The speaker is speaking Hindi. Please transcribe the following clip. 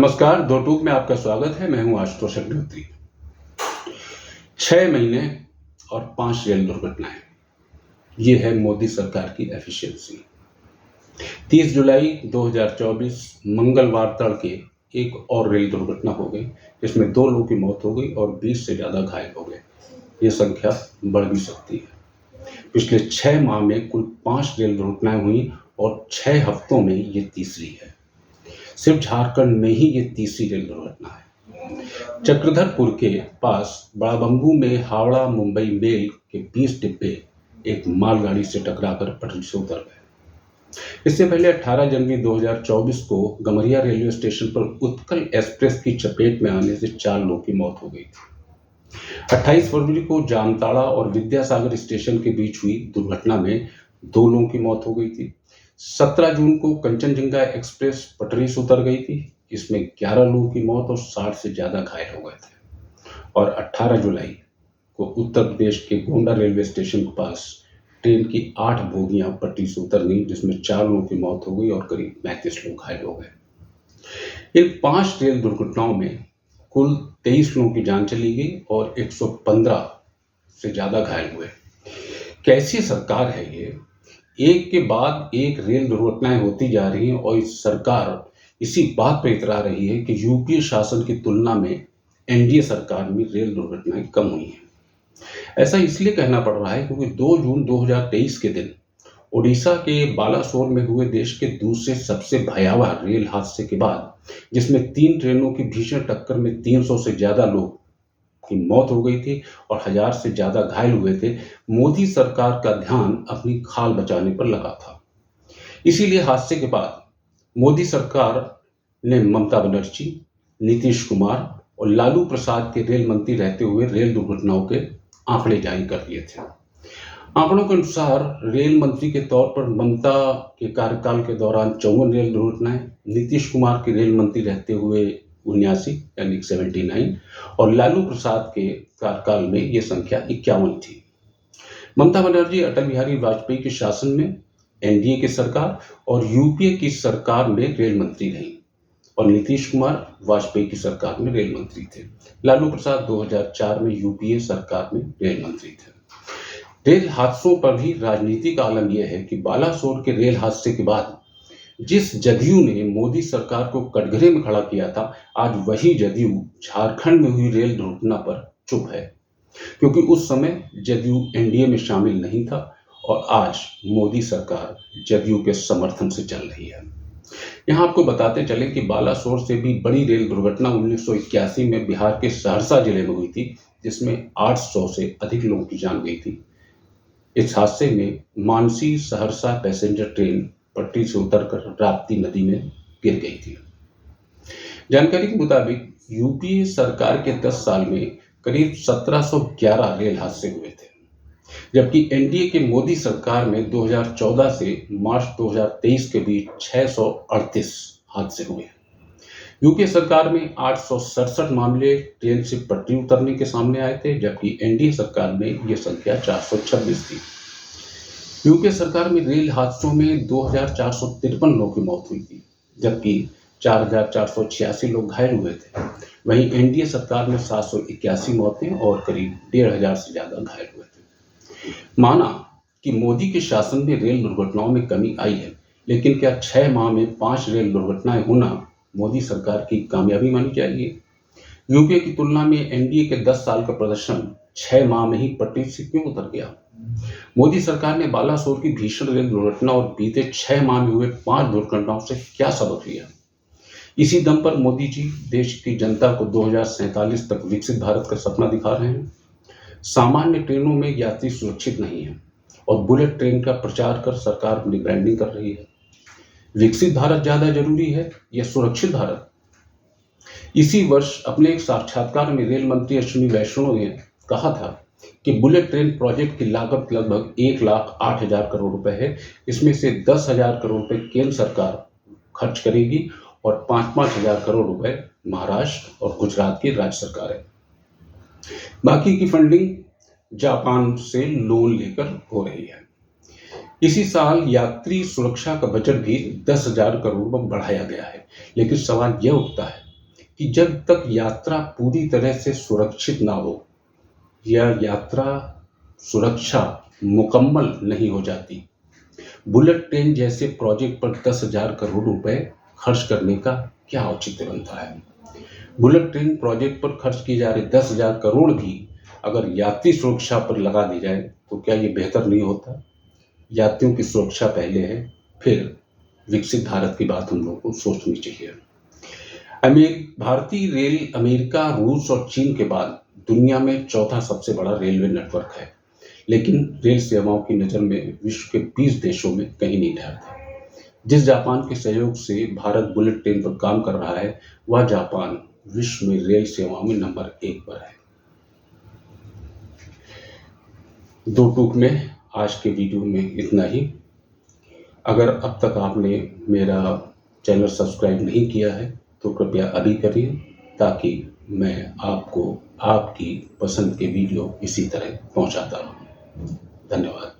नमस्कार, दो टूक में आपका स्वागत है। मैं हूं आशुतोष अग्निहोत्री। 6 महीने और 5 रेल दुर्घटनाएं, ये है मोदी सरकार की एफिशिएंसी। 30 जुलाई 2024 मंगलवार तड़के एक और रेल दुर्घटना हो गई, जिसमें 2 लोगों की मौत हो गई और 20 से ज़्यादा घायल हो गए। ये संख्या बढ़ भी सकती है। पिछले 6 माह में कुल 5 रेल दुर्घटनाएं हुई और 6 हफ्तों में ये तीसरी है। सिर्फ झारखंड में ही ये तीसरी रेल दुर्घटना है। चक्रधरपुर के पास बड़ाबंबू में हावड़ा मुंबई मेल के 20 डिब्बे एक मालगाड़ी से टकराकर पटरी से उतर गए। इससे पहले 18 जनवरी 2024 को गमरिया रेलवे स्टेशन पर उत्कल एक्सप्रेस की चपेट में आने से 4 लोगों की मौत हो गई थी। 28 फरवरी को जामताड़ा और विद्यासागर स्टेशन के बीच हुई दुर्घटना में 2 लोगों की मौत हो गई थी। 17 जून को कंचनजंगा एक्सप्रेस पटरी से उतर गई थी। इसमें 11 लोगों की मौत और 60 से ज़्यादा घायल हो गए थे। और 18 जुलाई को उत्तर प्रदेश के गोंडा रेलवे स्टेशन के पास ट्रेन की 8 बोगियां पटरी से उतर गई, जिसमें 4 लोगों की मौत हो गई और करीब 35 लोग घायल हो गए। इन 5 रेल दुर्घटनाओं में कुल 23 लोगों की जान चली गई और 115 से ज़्यादा घायल हुए। कैसी सरकार है ये? एक के बाद एक रेल दुर्घटनाएं होती जा रही हैं और इस सरकार इसी बात पर इतरा रही है कि यूपीए शासन की तुलना में एनडीए सरकार में रेल दुर्घटनाएं कम हुई हैं। ऐसा इसलिए कहना पड़ रहा है क्योंकि 2 जून 2023 के दिन ओडिशा के बालासोर में हुए देश के दूसरे सबसे भयावह रेल हादसे के बाद, जिसमें 3 ट्रेनों की भीषण टक्कर में 300 से ज्यादा लोग की मौत हो गई थी और 1000 से ज्यादा घायल हुए थे, मोदी सरकार का ध्यान अपनी खाल बचाने पर लगा था। इसीलिए हादसे के बाद मोदी सरकार ने ममता बनर्जी, नीतीश कुमार और लालू प्रसाद के रेल मंत्री रहते हुए रेल दुर्घटनाओं के आंकड़े जारी कर दिए थे। आंकड़ों के अनुसार रेल मंत्री के तौर पर ममता के कार्यकाल के दौरान 54 रेल दुर्घटनाएं, नीतीश कुमार के रेल मंत्री रहते हुए 79 यानी 79 और लालू प्रसाद के कार्यकाल में यह संख्या 51 थी। ममता बनर्जी अटल बिहारी वाजपेयी के शासन में एनडीए की सरकार और यूपीए की सरकार में रेल मंत्री रही और नीतीश कुमार वाजपेयी की सरकार में रेल मंत्री थे। लालू प्रसाद 2004 में यूपीए सरकार में रेल मंत्री थे। रेल हादसों पर भी राजनीति का आलम यह है कि बालासोर के रेल हादसे के बाद जिस जदयू ने मोदी सरकार को कटघरे में खड़ा किया था, आज वही जदयू झारखंड में हुई रेल दुर्घटना पर चुप है, क्योंकि उस समय जदयू एनडीए में शामिल नहीं था और आज मोदी सरकार जदयू के समर्थन से चल रही है। यहाँ आपको बताते चले कि बालासोर से भी बड़ी रेल दुर्घटना 1981 में बिहार के सहरसा जिले में हुई थी, जिसमें 800 से अधिक लोगों की जान गई थी। इस हादसे में मानसी सहरसा पैसेंजर ट्रेन पटरी से उतरकर राप्ती नदी में गिर गई थी। जानकारी के मुताबिक यूपीए सरकार के 10 साल में करीब 1711 रेल हादसे हुए थे, जबकि एनडीए के मोदी सरकार में 2014 से मार्च 2023 के बीच 638 हादसे हुए। यूपीए सरकार में 867 मामले ट्रेन से पटरी उतरने के सामने आए थे, जबकि एनडीए सरकार में यह संख्या 426 थी। यूपीए सरकार में रेल हादसों में 2453 लोगों की मौत हुई थी, जबकि 4486 लोग घायल हुए थे। वहीं एनडीए सरकार में 781 मौतें और करीब 1500 से ज्यादा घायल हुए थे। माना कि मोदी के शासन में रेल दुर्घटनाओं में कमी आई है, लेकिन क्या 6 माह में 5 रेल दुर्घटनाएं होना मोदी सरकार की कामयाबी मानी जाएगी? यूपीए की तुलना में एनडीए के 10 साल का प्रदर्शन 6 माह में ही पटरी से क्यों उतर गया? मोदी सरकार ने बालासोर की भीषण रेल दुर्घटना और बीते 6 माह में हुए 5 दुर्घटनाओं से क्या सबक लिया? इसी दम पर मोदी जी देश की जनता को 2047 तक विकसित भारत का सपना दिखा रहे हैं। सामान्य ट्रेनों में यात्री सुरक्षित नहीं है और बुलेट ट्रेन का प्रचार कर सरकार ब्रांडिंग कर रही है। विकसित भारत ज्यादा जरूरी है या सुरक्षित भारत? इसी वर्ष अपने एक साक्षात्कार में रेल मंत्री अश्विनी वैष्णव ने कहा था कि बुलेट ट्रेन प्रोजेक्ट की लागत लगभग 1,08,000 करोड़ रुपए है। इसमें से 10,000 करोड़ रुपए केंद्र सरकार खर्च करेगी और 5,000 करोड़ रुपए महाराष्ट्र और गुजरात की राज्य सरकारें। बाकी की फंडिंग जापान से लोन लेकर हो रही है। इसी साल यात्री सुरक्षा का बजट भी 10,000 करोड़ रुपए बढ़ाया गया है, लेकिन सवाल यह उठता है कि जब तक यात्रा पूरी तरह से सुरक्षित ना हो या यात्रा सुरक्षा मुकम्मल नहीं हो जाती, बुलेट ट्रेन जैसे प्रोजेक्ट पर 10,000 करोड़ रुपए खर्च करने का क्या औचित्य बनता है। बुलेट ट्रेन प्रोजेक्ट पर खर्च किए जा रहे 10,000 करोड़ भी अगर यात्री सुरक्षा पर लगा दी जाए तो क्या ये बेहतर नहीं होता। यात्रियों की सुरक्षा पहले है, फिर विकसित भारत की बात हम लोगों को सोचनी चाहिए। भारतीय रेल अमेरिका, रूस और चीन के बाद दुनिया में चौथा सबसे बड़ा रेलवे नेटवर्क है, लेकिन रेल सेवाओं की नज़र में विश्व के 20 देशों में कहीं नहीं ठहरता। जिस जापान के सहयोग से भारत बुलेट ट्रेन पर काम कर रहा है, वह जापान विश्व में रेल सेवाओं में नंबर 1 पर है। दो टूक में आज के वीडियो में इतना ही। अगर अब तक आपने मेरा चैनल सब्सक्राइब नहीं किया है तो कृपया अभी करिए, ताकि मैं आपको आपकी पसंद के वीडियो इसी तरह पहुंचाता रहूं। धन्यवाद।